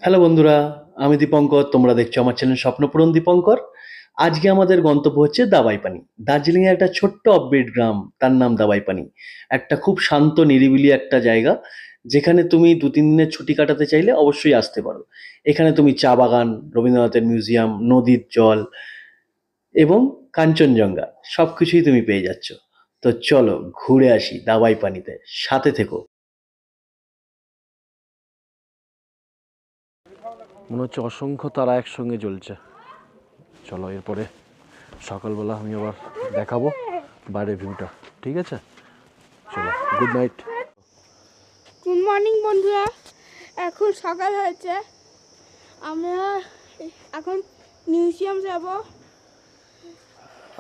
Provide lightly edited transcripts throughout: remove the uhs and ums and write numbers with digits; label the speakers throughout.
Speaker 1: Hello বন্ধুরা, আমি দীপঙ্কর। তোমরা দেখছো আমার চ্যানেল স্বপ্নপূরণ দীপঙ্কর। আজকে আমাদের গন্তব্য হচ্ছে দাবাইপানি। দার্জিলিংয়ের একটা ছোট্ট অফবিট গ্রাম, তার নাম দাবাইপানি। একটা খুব শান্ত নিরিবিলি একটা জায়গা, যেখানে তুমি 2-3 দিনের ছুটি কাটাতে চাইলে অবশ্যই আসতে পারো। এখানে তুমি চা বাগান, রবীন্দ্রনাথের মিউজিয়াম, নদীর জল এবং কাঞ্চনজঙ্ঘা সব কিছুই তুমি পেয়ে যাচ্ছ। তো চলো ঘুরে আসি দাবাইপানিতে, সাথে থেকো।
Speaker 2: মনে হচ্ছে অসংখ্য তারা একসঙ্গে জ্বলছে। চলো এরপরে সকালবেলা আমি আবার দেখাবো বাইরের ভিউটা, ঠিক আছে? চলো, গুড নাইট।
Speaker 3: গুড মর্নিং বন্ধুরা, এখন সকাল হয়েছে। আমরা এখন মিউজিয়াম যাব,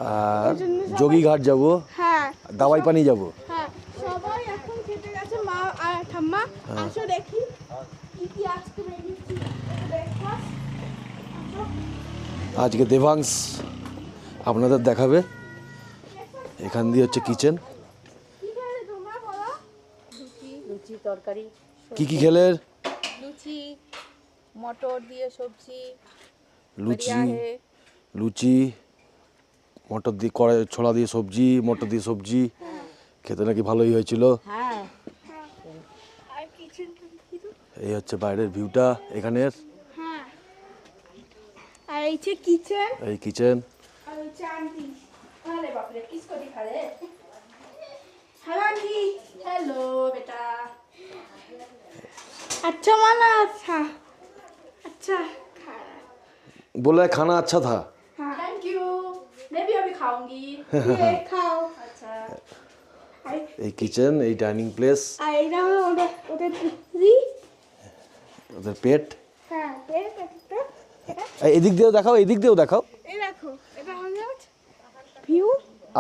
Speaker 2: আর যোগীঘাট যাবো,
Speaker 3: হ্যাঁ
Speaker 2: দাবাইপানি যাবো।
Speaker 3: হ্যাঁ, সবাই এখন খেতে গেছে, মা আর ঠাম্মা। আসো দেখি কি কি আজকে বেরিয়েছি ব্রেকফাস্ট।
Speaker 2: আজকে দেবাংশ আপনাদের দেখাবে। এখান দিয়ে হচ্ছে কিচেন।
Speaker 3: কি খেলে তোমরা বলো?
Speaker 4: লুচি তরকারি,
Speaker 2: কি কি খেলে?
Speaker 4: লুচি, মটর দিয়ে সবজি,
Speaker 2: লুচি,
Speaker 4: बढ़िया है।
Speaker 2: লুচি, মটর দিয়ে কড়াই, ছোলা দিয়ে সবজি, মটর দিয়ে সবজি। খেতে নাকি ভালোই হয়েছিল।
Speaker 4: হ্যাঁ,
Speaker 3: আর কিচেন কি তো?
Speaker 2: এই হচ্ছে বাইরের ভিউটা এখানের।
Speaker 3: হ্যাঁ, আর এই যে কিচেন,
Speaker 2: এই কিচেন।
Speaker 3: আর ওই যে আন্টি। আরে বাপরে, কিসকো দিখা রে? Hello aunty. हेलो बेटा। अच्छा माना, अच्छा अच्छा खाना।
Speaker 2: बोला खाना अच्छा था।
Speaker 3: हाँ, थैंक यू। मैं भी अभी खाऊंगी। ये खाओ। अच्छा।
Speaker 2: এই কিচেন, এই ডাইনিং প্লেস,
Speaker 3: আর এটা হলো ওদের ওদের পুত্রি।
Speaker 2: ওদের পেট।
Speaker 3: হ্যাঁ, এটা
Speaker 2: এদিক দিয়েও দেখাও, এদিক দিয়েও দেখাও।
Speaker 3: এই দেখো, এটা হলো ভিউ।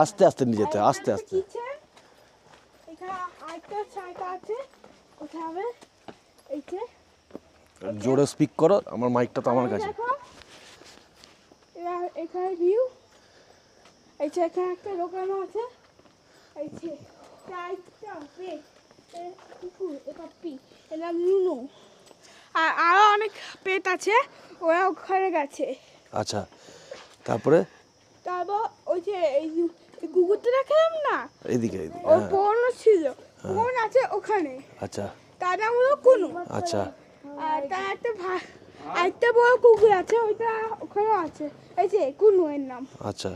Speaker 2: আস্তে আস্তে নিয়ে যেতে, আস্তে আস্তে।
Speaker 3: কিচেন, এখানে আরেকটা জায়গা আছে, কোথায় হবে? এই যে
Speaker 2: জোরে স্পিক করো, আমার মাইকটা তো আমার কাছে।
Speaker 3: দেখো, এখানে ভিউ। এই যে এখানে একটা দোকানও আছে। এই যে চারটা পেট, কুকুর, এটা পি, এটা লুনু। আর আরো অনেক পেট আছে, ওরা ওখানে গেছে।
Speaker 2: আচ্ছা, তারপরে
Speaker 3: তারপর ওই যে এই কুকুরটা দেখালাম না,
Speaker 2: এইদিকে, এইদিকে,
Speaker 3: ওর
Speaker 2: হ্যাঁ।
Speaker 3: বোন ছিল, বোন আছে ওখানে।
Speaker 2: আচ্ছা
Speaker 3: তার নাম হলো কুনু।
Speaker 2: আচ্ছা।
Speaker 3: আর তার একটা বড় কুকুর আছে, ওইটা ওখানেও আছে। এই যে কুনু এর নাম।
Speaker 2: আচ্ছা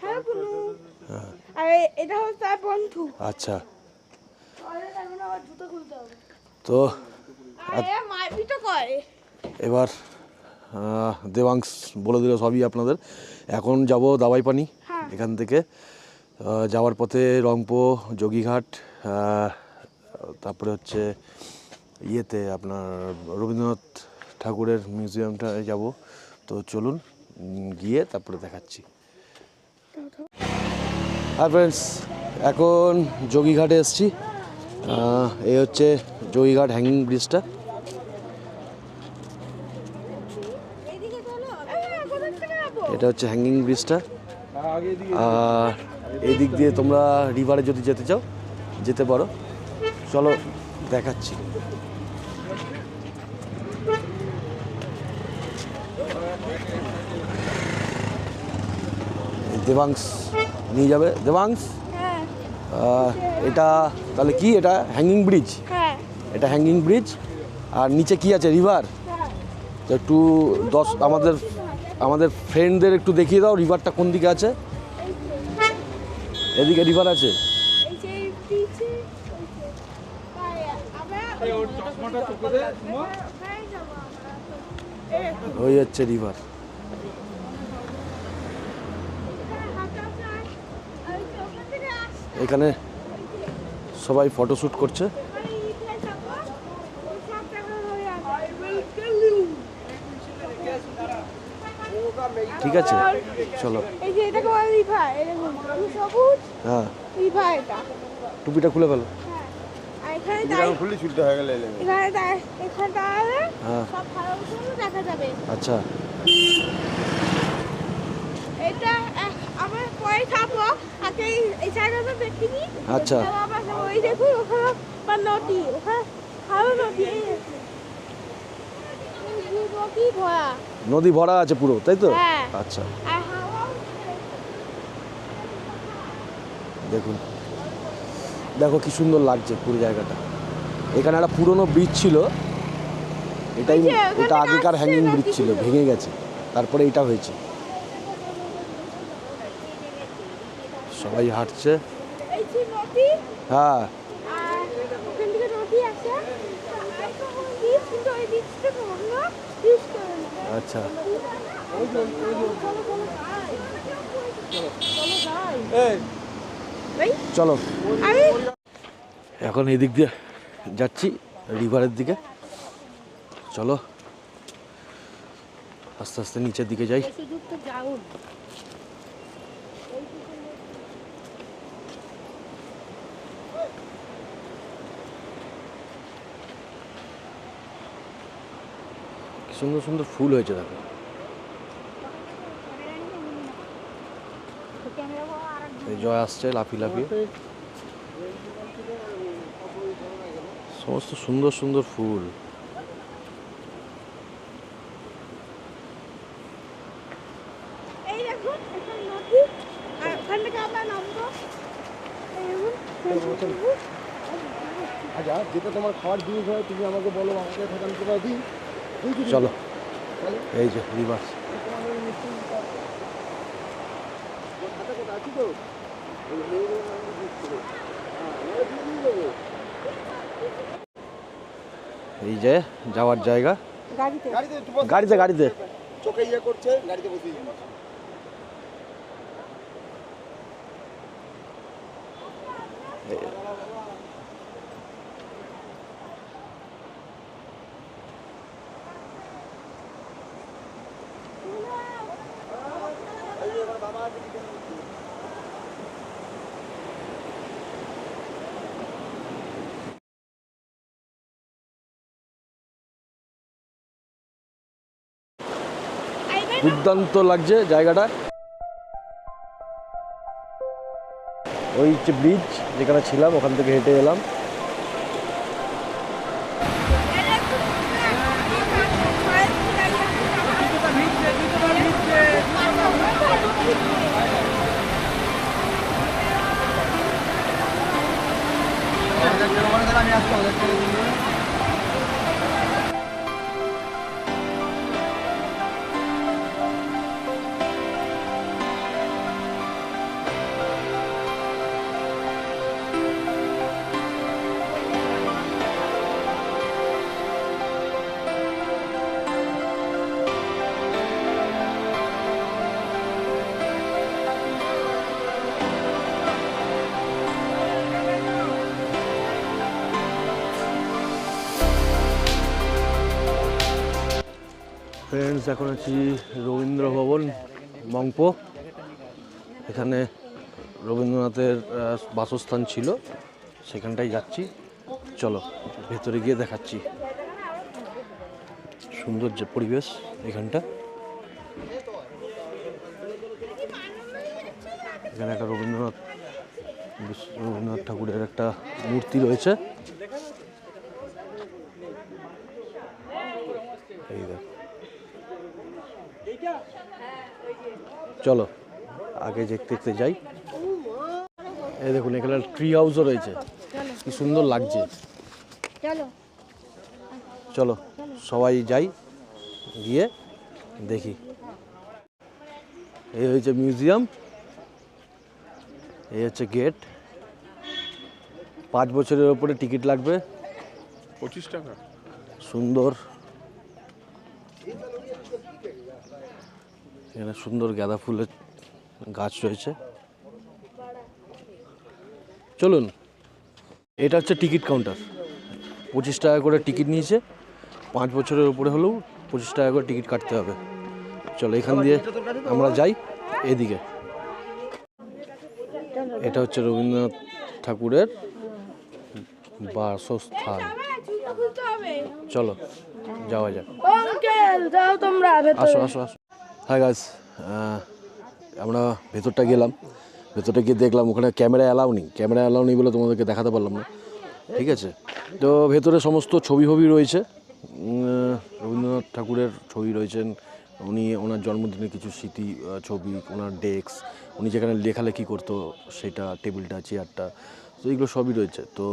Speaker 3: হ্যাঁ কুনু। আর এটা হলো তার বন্ধু।
Speaker 2: আচ্ছা।
Speaker 3: এখন আবার জুতো খুলতে হবে।
Speaker 2: তো
Speaker 3: আর এরা মারপিটও করে।
Speaker 2: এবার দেবাংশ বলে দিল সবই আপনাদের। এখন যাব দাবাইপানি।
Speaker 3: হ্যাঁ।
Speaker 2: এখান থেকে যাওয়ার পথে রংপো, যোগীঘাট, তারপরে হচ্ছে ইয়েতে আপনার রবীন্দ্রনাথ ঠাকুরের মিউজিয়ামটায় যাব। তো চলুন গিয়ে তারপরে দেখাচ্ছি। হ্যাঁ ফ্রেন্ডস, এখন যোগীঘাটে এসেছি। এই হচ্ছে যোগীঘাট হ্যাঙ্গিং ব্রিজটা।
Speaker 3: এদিকে চলো। কোথা থেকে যাবো?
Speaker 2: এটা হচ্ছে হ্যাঙ্গিং ব্রিজটা। আর এই দিক দিয়ে তোমরা রিভারে যদি যেতে চাও যেতে পারো। চলো দেখাচ্ছি। দেবাংশ নিয়ে যাবে। দেবাংশ,
Speaker 3: হ্যাঁ
Speaker 2: এটা তাহলে কি? এটা হ্যাঙ্গিং ব্রিজ।
Speaker 3: হ্যাঁ
Speaker 2: এটা হ্যাঙ্গিং ব্রিজ। আর নিচে কি আছে? রিভার।
Speaker 3: হ্যাঁ।
Speaker 2: তো একটু আমাদের ফ্রেন্ডদের একটু দেখিয়ে দাও রিভারটা কোন দিকে আছে। এদিকে রিভার আছে।
Speaker 3: এই যে পিছে
Speaker 2: ওই হচ্ছে রিভার। এখানে সবাই ফটোশ্যুট করছে। ঠিক আছে, চলো।
Speaker 3: এই যে এটাকে বলে রিভার, এরকম সবুজ
Speaker 2: হ্যাঁ,
Speaker 3: রিভার এটা।
Speaker 2: টুপিটা খুলে ফেলো।
Speaker 3: আর এখানে এখানে দাঁড়ালে
Speaker 2: হ্যাঁ
Speaker 3: সব ভালো মতো দেখা যাবে।
Speaker 2: আচ্ছা
Speaker 3: এটা আমরা পরে খাবো, আগে এই জায়গাটা দেখিনি।
Speaker 2: আচ্ছা।
Speaker 3: ওই দেখুন ওখানে বা নদী, ওখানে ভালো নদী। এই আছে। নদী ভরা।
Speaker 2: নদী ভরা আছে পুরো, তাই তো?
Speaker 3: হ্যাঁ।
Speaker 2: আচ্ছা,
Speaker 3: আর হাওয়াও
Speaker 2: দেখুন, দেখো কি সুন্দর লাগছে পুরো জায়গাটা। এখানে একটা পুরনো ব্রিজ ছিল, এটাই,
Speaker 3: ওই যে ওখানে
Speaker 2: এটা আগেকার
Speaker 3: আসছে
Speaker 2: হ্যাঙ্গিং
Speaker 3: না
Speaker 2: ব্রিজ
Speaker 3: কিছু
Speaker 2: ছিল,
Speaker 3: লোক।
Speaker 2: ভেঙে গেছে, তারপরে এটা হয়েছে। সবাই হাঁটছে।
Speaker 3: এই যে নদী,
Speaker 2: হ্যাঁ,
Speaker 3: আর ওখান থেকে নদী আছে, আর একটা কোনো বীজ, কিন্তু ওই বীজটা অন্য ইউজ করে না।
Speaker 2: আচ্ছা,
Speaker 3: ভাই,
Speaker 2: চলো
Speaker 3: আমি
Speaker 2: এখন এদিক দিয়ে যাচ্ছি রিভারের দিকে। চলো আস্তে আস্তে নিচের দিকে যাই।
Speaker 4: বেশি দূর তো যাও না।
Speaker 2: কি সুন্দর সুন্দর ফুল হয়েছে দেখো। এই জয় আসছে লাফি লাফিয়ে, সমস্ত সুন্দর সুন্দর ফুল।
Speaker 3: এই দেখুন এখানে নদী, আর ওখান থেকে আমরা নামবো। এই দেখুন,
Speaker 5: আচ্ছা, যেটা তোমার খাওয়ার জিনিস হয় তুমি আমাকে বলো, আমাকে সেখান থেকে দিই।
Speaker 2: চলো এই যে রিভার্স। এই যে যাওয়ার জায়গা,
Speaker 3: গাড়িতে
Speaker 5: গাড়িতে একটু বসো।
Speaker 2: গাড়িতে গাড়িতে।
Speaker 5: চোখে ইয়ে করছে, গাড়িতে বসিয়ে দিন।
Speaker 2: দুর্দান্ত লাগছে জায়গাটা। ওই যে ব্রিজ যেখানে ছিলাম ওখান থেকে হেঁটে এলাম। ফ্রেন্ডস, এখন আছি রবীন্দ্র ভবন মংপো। এখানে রবীন্দ্রনাথের বাসস্থান ছিল, সেখানটাই যাচ্ছি। চলো ভেতরে গিয়ে দেখাচ্ছি। সুন্দর যে পরিবেশ এখানটা। এখানে একটা রবীন্দ্রনাথ ঠাকুরের একটা মূর্তি রয়েছে। এই দেখো, চলো আগে দেখতে দেখতে যাই। এই দেখুন এখানে ট্রি হাউসও রয়েছে, কি সুন্দর লাগছে।
Speaker 3: চলো
Speaker 2: চলো সবাই যাই, গিয়ে দেখি। এই হচ্ছে মিউজিয়াম, এই হচ্ছে গেট। 5 বছরের ওপরে টিকিট লাগবে,
Speaker 5: 25 টাকা।
Speaker 2: সুন্দর। এখানে সুন্দর গাঁদা ফুলের গাছ রয়েছে। চলুন, এটা হচ্ছে টিকিট কাউন্টার। 25 টাকা করে টিকিট নিয়েছে। 5 বছরের উপরে হলেও 25 টাকা করে টিকিট কাটতে হবে। চলো এখান দিয়ে আমরা যাই এদিকে। এটা হচ্ছে রবীন্দ্রনাথ ঠাকুরের বাসস্থান।
Speaker 3: জুতো খুলতে হবে।
Speaker 2: চলো যাওয়া যাক।
Speaker 3: আঙ্কেল যাও তোমরা
Speaker 2: আসো আসো আসো। হ্যাঁ গাইস, আমরা ভেতরটা গেলাম। ভেতরটা গিয়ে দেখলাম ওখানে ক্যামেরা অ্যালাউ নেই বলে তোমাদেরকে দেখাতে পারলাম না। ঠিক আছে, তো ভেতরে সমস্ত ছবি রয়েছে। রবীন্দ্রনাথ ঠাকুরের ছবি রয়েছেন, ওনার জন্মদিনের কিছু স্মৃতি ছবি, ওনার ডেস্ক, উনি যেখানে লেখালেখি করতো সেটা, টেবিলটা, চেয়ারটা, তো এইগুলো সবই রয়েছে। তো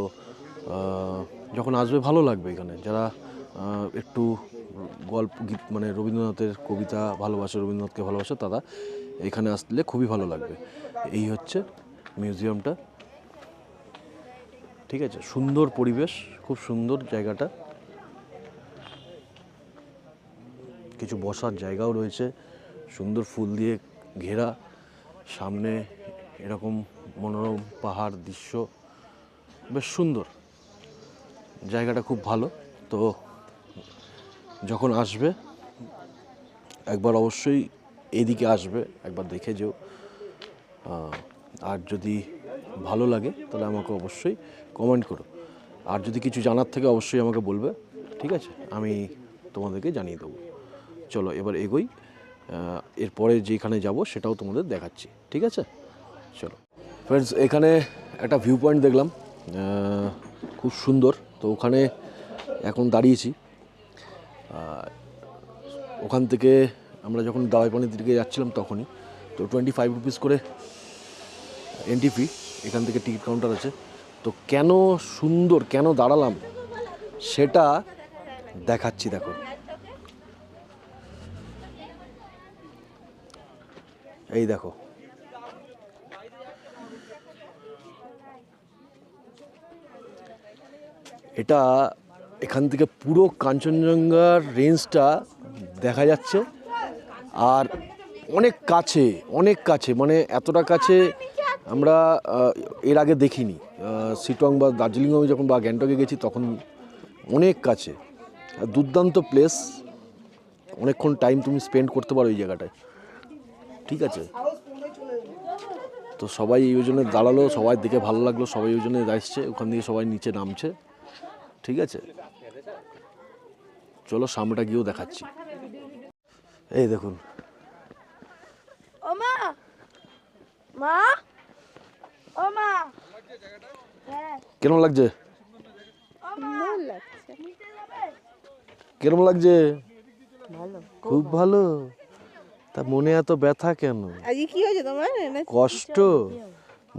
Speaker 2: যখন আসবে ভালো লাগবে এখানে, যারা একটু গল্প গীত মানে রবীন্দ্রনাথের কবিতা ভালোবাসে, রবীন্দ্রনাথকে ভালোবাসে, তারা এখানে আসলে খুবই ভালো লাগবে। এই হচ্ছে মিউজিয়ামটা, ঠিক আছে। সুন্দর পরিবেশ, খুব সুন্দর জায়গাটা, কিছু বসার জায়গাও রয়েছে, সুন্দর ফুল দিয়ে ঘেরা, সামনে এরকম মনোরম পাহাড় দৃশ্য, বেশ সুন্দর জায়গাটা, খুব ভালো। তো যখন আসবে একবার অবশ্যই এদিকে আসবে, একবার দেখে যেও। আর যদি ভালো লাগে তাহলে আমাকে অবশ্যই কমেন্ট করো, আর যদি কিছু জানার থেকে অবশ্যই আমাকে বলবে, ঠিক আছে, আমি তোমাদেরকে জানিয়ে দেবো। চলো এবার এগোই, এরপরে যেখানে যাব সেটাও তোমাদের দেখাচ্ছি, ঠিক আছে। চলো ফ্রেন্ডস, এখানে একটা ভিউ পয়েন্ট দেখলাম, খুব সুন্দর। তো ওখানে এখন দাঁড়িয়েছি, ওখান থেকে আমরা যখন দাওয়াইপানির দিকে যাচ্ছিলাম তখনই। তো 25 রুপিস করে এন্ট্রি ফি, এখান থেকে টিকিট কাউন্টার আছে। তো কেন সুন্দর, কেন দাঁড়ালাম সেটা দেখাচ্ছি, দেখো। এই দেখো, এটা এখান থেকে পুরো কাঞ্চনজঙ্ঘার রেঞ্জটা দেখা যাচ্ছে, আর অনেক কাছে, অনেক কাছে, মানে এতটা কাছে আমরা এর আগে দেখিনি। শিটং বা দার্জিলিংয়ে আমি যখন বা গ্যাংটকে গেছি তখন অনেক কাছে। দুর্দান্ত প্লেস, অনেকক্ষণ টাইম তুমি স্পেন্ড করতে পারো এই জায়গাটায়, ঠিক আছে। তো সবাই এই জন্য দাঁড়ালো, সবাই দেখে ভালো লাগলো, সবাই ওই জন্য আসছে, ওখান থেকে সবাই নিচে নামছে, ঠিক আছে। চলো সামনেটা গিয়েও দেখাচ্ছি। এই দেখুন,
Speaker 3: ও মা, মা, ও মা, হ্যাঁ
Speaker 2: কেমন লাগছে?
Speaker 3: ভালো লাগছে।
Speaker 2: কেমন লাগছে? ভালো, খুব ভালো। তা মনে এত ব্যথা কেন?
Speaker 3: আজকে কি হয়েছে তোমার?
Speaker 2: কষ্ট,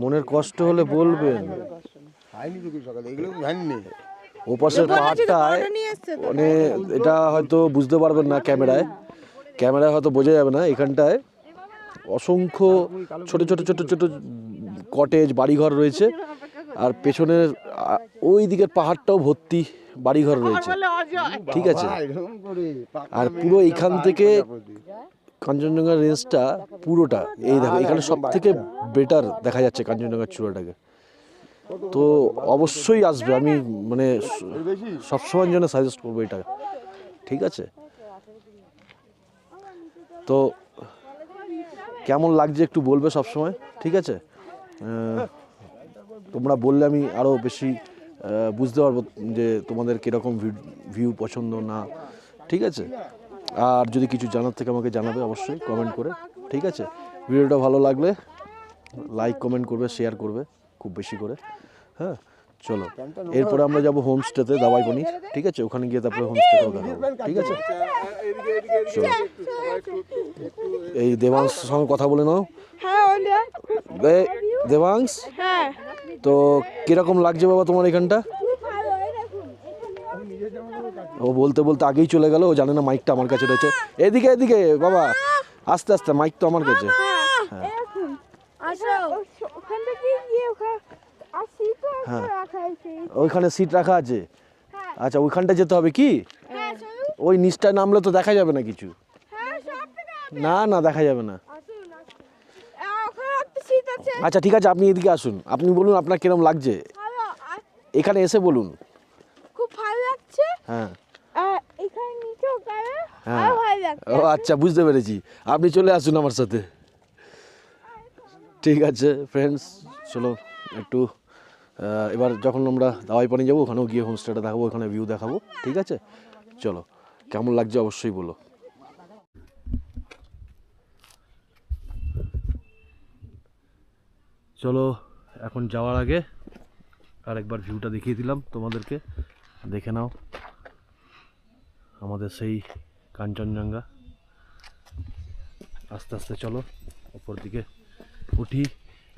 Speaker 2: মনের কষ্ট হলে বলবেন।
Speaker 5: খাইনি তো কিছু সকালে, এগুলো জানি।
Speaker 2: ওপাশের পাহাড়টায় মানে এটা হয়তো বুঝতে পারবেন না ক্যামেরায় হয়তো বোঝা যাবে না। এখানটায় অসংখ্য ছোট ছোট ছোট ছোট কটেজ, বাড়িঘর রয়েছে, আর পেছনের ওই দিকের পাহাড়টাও ভর্তি বাড়িঘর রয়েছে, ঠিক আছে। আর পুরো এইখান থেকে কাঞ্চনজঙ্ঘা রেঞ্জটা পুরোটা, এই দেখো, এখানে সব থেকে বেটার দেখা যাচ্ছে কাঞ্চনজঙ্ঘার চূড়াটাকে। তো অবশ্যই আসবে, আমি মানে সবসময়ের জন্য সাজেস্ট করবো এটা, ঠিক আছে। তো কেমন লাগছে একটু বলবে সবসময়, ঠিক আছে। তোমরা বললে আমি আরও বেশি বুঝতে পারবো যে তোমাদের কীরকম ভিউ পছন্দ না, ঠিক আছে। আর যদি কিছু জানার থেকে আমাকে জানাবে অবশ্যই কমেন্ট করে, ঠিক আছে। ভিডিওটা ভালো লাগলে লাইক কমেন্ট করবে, শেয়ার করবে খুব বেশি করে, হ্যাঁ। চলো এরপরে আমরা যাবো হোমস্টেতে, দাওয়াইপানি, ঠিক আছে। ওখানে গিয়ে তারপরে হোমস্টে করে দেখাবো, ঠিক আছে। চলো, এই দেবাংশের সঙ্গে কথা বলে নাও।
Speaker 3: হ্যাঁ
Speaker 2: দেবাংশ,
Speaker 3: হ্যাঁ,
Speaker 2: তো কিরকম লাগছে বাবা তোমার এখানটা? ও বলতে বলতে আগেই চলে গেল, ও জানে না মাইকটা আমার কাছে রয়েছে। এদিকে এদিকে বাবা, আস্তে আস্তে, মাইক তো আমার কাছে। হ্যাঁ, ওইখানে সিট রাখা আছে, আচ্ছা ওইখানটা যেতে হবে কি? ওই নিচটায় নামলে তো দেখা যাবে না কিছু, না না দেখা যাবে না। আচ্ছা ঠিক আছে, আপনি এদিকে আসুন, আপনি বলুন আপনার কিরম লাগছে এখানে এসে, বলুন।
Speaker 3: খুব ভালো লাগছে।
Speaker 2: হ্যাঁ
Speaker 3: এখানে নিচেও গেলে
Speaker 2: হ্যাঁ,
Speaker 3: ভালো লাগছে।
Speaker 2: ও আচ্ছা, বুঝতে পেরেছি, আপনি চলে আসুন আমার সাথে, ঠিক আছে। ফ্রেন্ডস, চলো একটু এবার যখন আমরা দাওয়াইপানি যাবো ওখানেও গিয়ে হোমস্টেটা দেখাবো, ওখানে ভিউ দেখাবো, ঠিক আছে। চলো কেমন লাগছে অবশ্যই বলো। চলো এখন যাওয়ার আগে আরেকবার ভিউটা দেখিয়ে দিলাম তোমাদেরকে, দেখে নাও। আমাদের সেই কাঞ্চনজঙ্ঘা। আস্তে আস্তে চলো ওপর দিকে উঠি।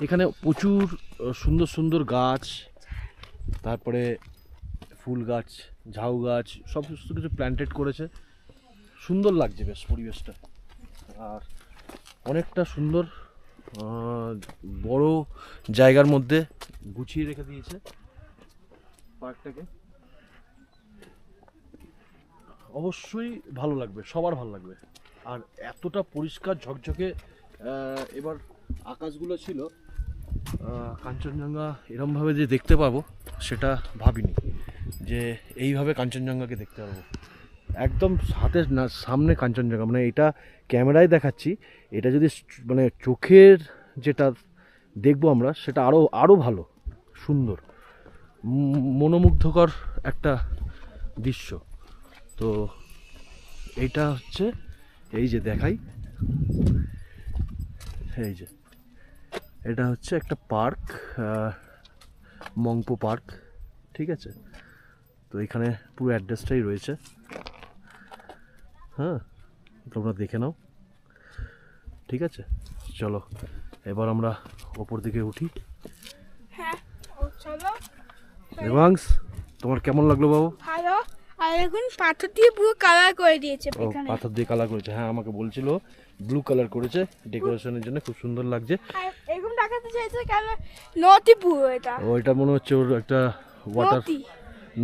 Speaker 2: এখানে প্রচুর সুন্দর সুন্দর গাছ, তারপরে ফুল গাছ, ঝাউ গাছ, সমস্ত কিছু প্ল্যান্টেড করেছে। সুন্দর লাগছে বেশ পরিবেশটা, আর অনেকটা সুন্দর বড় জায়গার মধ্যে গুছিয়ে রেখে দিয়েছে পার্কটাকে। অবশ্যই ভালো লাগবে, সবার ভালো লাগবে। আর এতটা পরিষ্কার ঝকঝকে এবার আকাশগুলো ছিল, কাঞ্চনজঙ্ঘা এরমভাবে যে দেখতে পাবো সেটা ভাবিনি, যে এইভাবে কাঞ্চনজঙ্ঘাকে দেখতে পারবো একদম হাতের না সামনে কাঞ্চনজঙ্ঘা। মানে এটা ক্যামেরায় দেখাচ্ছি, এটা যদি মানে চোখের যেটা দেখবো আমরা সেটা আরও ভালো সুন্দর মনোমুগ্ধকর একটা দৃশ্য। তো এইটা হচ্ছে, এই যে দেখাই, এই যে এটা হচ্ছে একটা পার্ক, মংপো পার্ক, ঠিক আছে। তো এখানে পুরো অ্যাড্রেসটাই রয়েছে, হ্যাঁ তোমরা দেখে নাও, ঠিক আছে। চলো এবার আমরা ওপর দিকে উঠি।
Speaker 3: হ্যাঁ চলো।
Speaker 2: দেবাংশ, তোমার কেমন লাগলো বাবু?
Speaker 3: ভালো। আর এখন পাথর দিয়ে পুরো কালার করে দিয়েছে
Speaker 2: ও
Speaker 3: এখানে।
Speaker 2: পাথর দিয়ে কালার করেছে, হ্যাঁ আমাকে বলছিল ব্লু কালার করেছে ডেকোরেশনের জন্য, খুব সুন্দর লাগছে।
Speaker 3: আর এরকম দেখাতে চাইছে কেন নদী পুরো এটা।
Speaker 2: ও এটা মনে হচ্ছে ওর একটা ওয়াটার
Speaker 3: নদী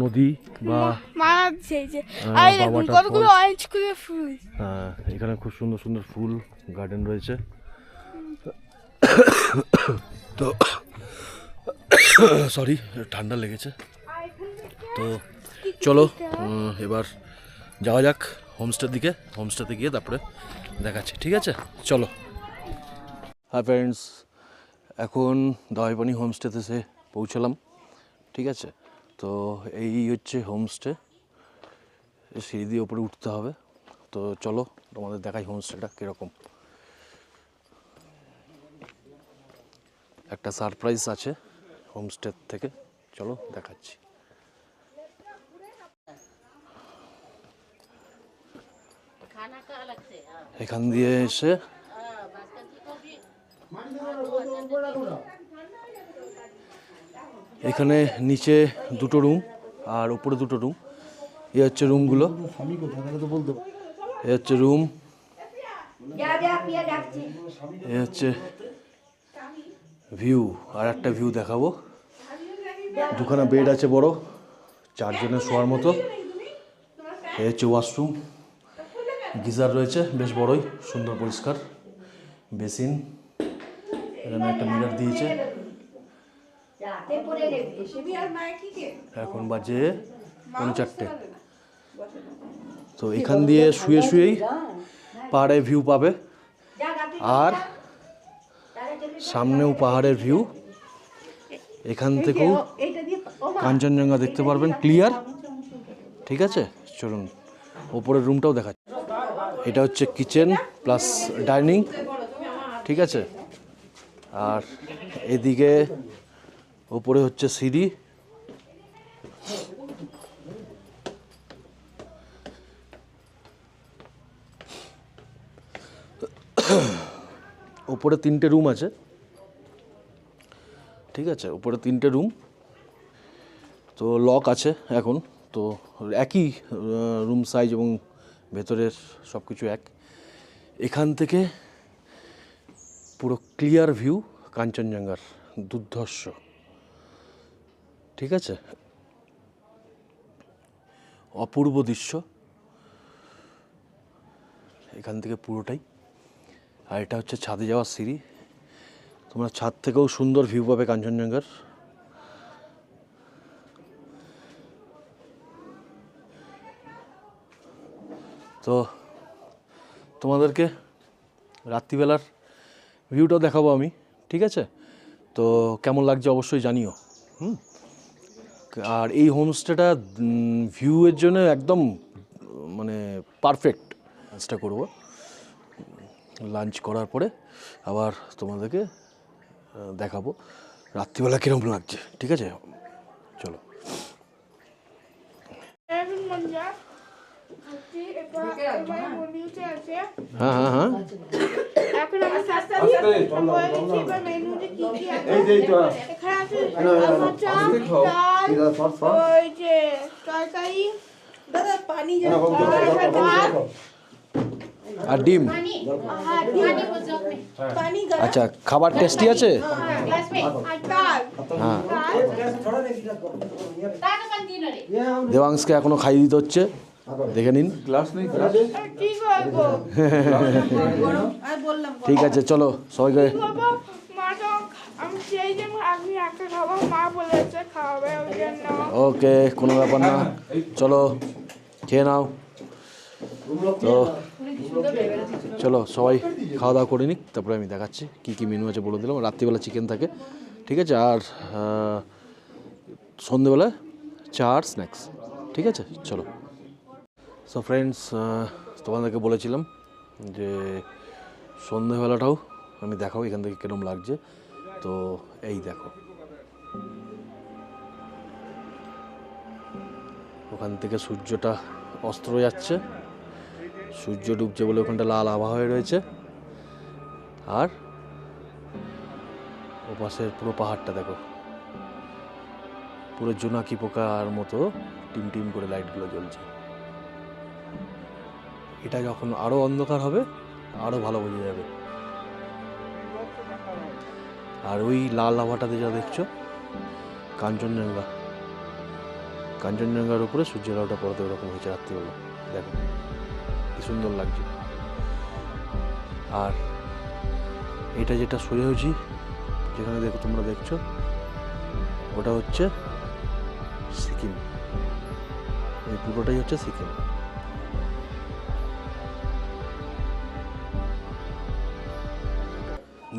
Speaker 2: নদী বা
Speaker 3: মারা চাইছে। আর
Speaker 2: বা
Speaker 3: দেখুন
Speaker 2: waterfall।
Speaker 3: কতগুলো অরেঞ্জ করে ফুল।
Speaker 2: হ্যাঁ এখানে খুব সুন্দর সুন্দর ফুল গার্ডেন রয়েছে। তো সরি ঠান্ডা লেগেছে।
Speaker 3: আর এখান থেকে
Speaker 2: তো চলো এবার যাওয়া যাক হোমস্টের দিকে। হোমস্টেতে গিয়ে তারপরে দেখাচ্ছি, ঠিক আছে চলো। হ্যাঁ ফ্রেন্ডস, এখন দাওয়াইপানি হোমস্টেতে এসে পৌঁছলাম, ঠিক আছে। তো এই হচ্ছে হোমস্টে, সিঁড়ি দিয়ে ওপরে উঠতে হবে। তো চলো তোমাদের দেখাই হোমস্টেটা কীরকম। একটা সারপ্রাইজ আছে হোমস্টে থেকে, চলো দেখাচ্ছি। এখান দিয়ে এসে এখানে নিচে দুটো রুম আর উপরে দুটো রুম। এ হচ্ছে রুমগুলো, এ হচ্ছে রুম, এ হচ্ছে ভিউ। আর একটা ভিউ দেখাবো, দুখানা বেড আছে বড়, 4 জনের শোয়ার মতো। এ হচ্ছে ওয়াশরুম, গিজার রয়েছে বেশ বড়ই, সুন্দর পরিষ্কার, বেসিন, এখানে একটা মিরর দিয়েছে। এখন বাজে 4:45। তো এখান দিয়ে শুয়ে শুয়েই পাহাড়ের ভিউ পাবে, আর সামনেও পাহাড়ের ভিউ। এখান থেকেও কাঞ্চনজঙ্ঘা দেখতে পারবেন ক্লিয়ার, ঠিক আছে। চলুন ওপরের রুমটাও দেখাচ্ছি। এটা হচ্ছে কিচেন প্লাস ডাইনিং, ঠিক আছে। আর এদিকে ওপরে হচ্ছে সিঁড়ি। ওপরে 3টে রুম আছে, ঠিক আছে। ওপরে 3টে রুম, তো লক আছে এখন। তো একই রুম সাইজ এবং ভেতরের সব কিছু এক। এখান থেকে পুরো ক্লিয়ার ভিউ কাঞ্চনজঙ্ঘার, দুর্ধর্ষ, ঠিক আছে। অপূর্ব দৃশ্য এখান থেকে পুরোটাই। আর এটা হচ্ছে ছাদে যাওয়ার সিঁড়ি, তোমরা ছাদ থেকেও সুন্দর ভিউ পাবে কাঞ্চনজঙ্ঘার। তো তোমাদেরকে রাত্রিবেলার ভিউটাও দেখাবো আমি, ঠিক আছে। তো কেমন লাগছে অবশ্যই জানিও। আর এই হোমস্টেটা ভিউয়ের জন্য একদম মানে পারফেক্ট। লাঞ্চটা করবো, লাঞ্চ করার পরে আবার তোমাদেরকে দেখাবো রাত্রিবেলা কীরকম লাগছে, ঠিক আছে চলো।
Speaker 3: এখন মঞ্জা এবার বন্ধুতে আছে
Speaker 2: হ্যাঁ হ্যাঁ হ্যাঁ
Speaker 3: এখন আমি সাতটা দিয়ে বলে দিচ্ছি এবার মেনুতে কি কি আছে এখানে আছে মাছা ডাল ওই যে তরকারি দাদা পানি ভাত
Speaker 2: আর ডিম
Speaker 3: হ্যাঁ পানি
Speaker 2: আচ্ছা খাবার টেস্টি আছে
Speaker 3: আর ডাল
Speaker 2: হ্যাঁ
Speaker 3: ডাল
Speaker 2: দেবাংশকে এখনো খাইয়ে দিতে হচ্ছে দেখে নিন
Speaker 3: কি করবো
Speaker 2: ঠিক আছে চলো সবাইকে
Speaker 3: বাবা মা তো আমি সেই জন্য আমি একটা খাবো মা বলেছে খাওয়াবে ওই জন্য
Speaker 2: ওকে কোনো ব্যাপার না চলো খেয়ে নাও তো চলো সবাই খাওয়া দাওয়া করে নিক তারপরে আমি দেখাচ্ছি কী কী মেনু আছে বলে দিলাম রাত্রিবেলা চিকেন থাকে ঠিক আছে আর সন্ধেবেলায় চা আর স্ন্যাক্স ঠিক আছে চলো সো ফ্রেন্ডস তোমাদেরকে বলেছিলাম যে সন্ধেবেলাটাও আমি দেখাও এখান থেকে কিরম লাগছে তো এই দেখো ওখান থেকে সূর্যটা অস্ত যাচ্ছে সূর্য ডুবছে বলে ওখানটা লাল আবহাওয়া হয়ে রয়েছে আর ওপাশের পুরো পাহাড়টা দেখো পুরো জোনাকি পোকার মতো টিম টিম করে লাইটগুলো জ্বলছে এটা যখন আরো অন্ধকার হবে আরো ভালো বোঝা যাবে আর ওই লাল আবহাওয়াটাতে যা দেখছো কাঞ্চনজঙ্ঘা কাঞ্চনজঙ্ঘার উপরে সূর্যের আলোটা পড়তে ওরকম হয়েছে রাত্রিবেলা দেখো কি সুন্দর লাগছে আর এটা যেটা সোজা হয়েছি যেখানে দেখো তোমরা দেখছো ওটা হচ্ছে সিকিম এই পুরোটাই হচ্ছে সিকিম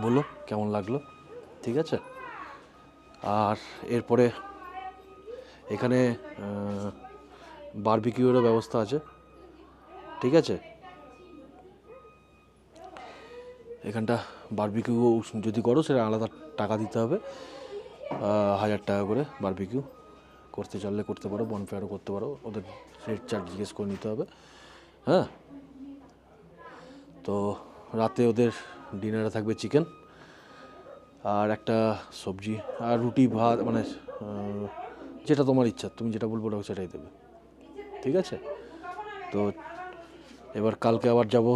Speaker 2: বলো কেমন লাগলো ঠিক আছে আর এরপরে এখানে বারবিকিউরও ব্যবস্থা আছে ঠিক আছে এখানটা বারবিকিউ যদি করো সেটা আলাদা টাকা দিতে হবে 1000 টাকা করে বারবিকিউ করতে চাইলে করতে পারো বনফায়ারও করতে পারো ওদের রেট চার্জ জিজ্ঞেস করে নিতে হবে হ্যাঁ তো রাতে ওদের ডিনারে থাকবে চিকেন আর একটা সবজি আর রুটি ভাত মানে যেটা তোমার ইচ্ছা তুমি যেটা বলবো ওটা সেটাই দেবে ঠিক আছে তো এবার কালকে আবার যাব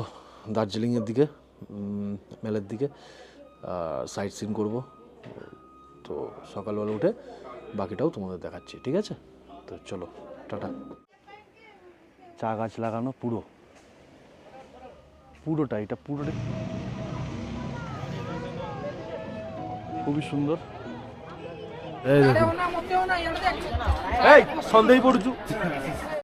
Speaker 2: দার্জিলিংয়ের দিকে মেলের দিকে সাইট সিন করবো তো সকালবেলা উঠে বাকিটাও তোমাদের দেখাচ্ছি ঠিক আছে তো চলো টাটা চা গাছ লাগানো পুরোটা এটা পুরোটাই খুবই সুন্দর এই দেখুন
Speaker 5: এই সন্দেহ পড়ছু